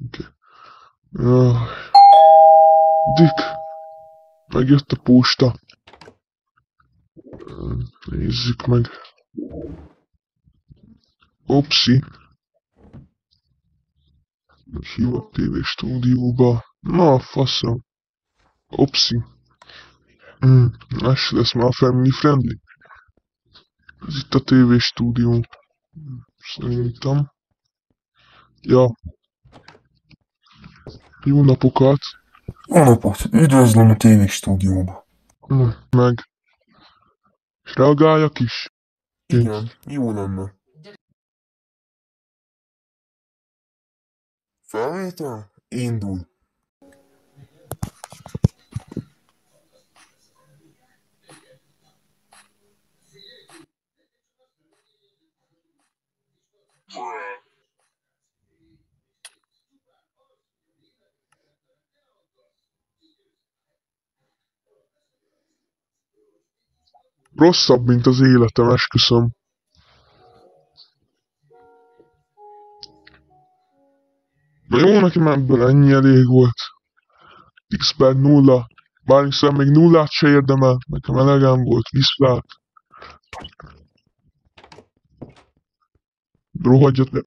Okay. Dick, megjött a posta. Nézzük meg. Opsi. Hív a TV stúdióba. Na, faszom. Opsi. Ez lesz már family friendly. Ez itt a TV stúdió. Szerintem. Ja. Jó napokat. Jó napot! Üdvözlöm a TV stúdióba. Meg. És reagáljak is? Igen, jó lenne. Felvétel? Indul. Rosszabb, mint az életem, esküszöm. Na jó, nekem ebből ennyi elég volt. X per 0. Bár hiszen még nullát se érdemel, nekem elegem volt, viszlát. Rohadjat le.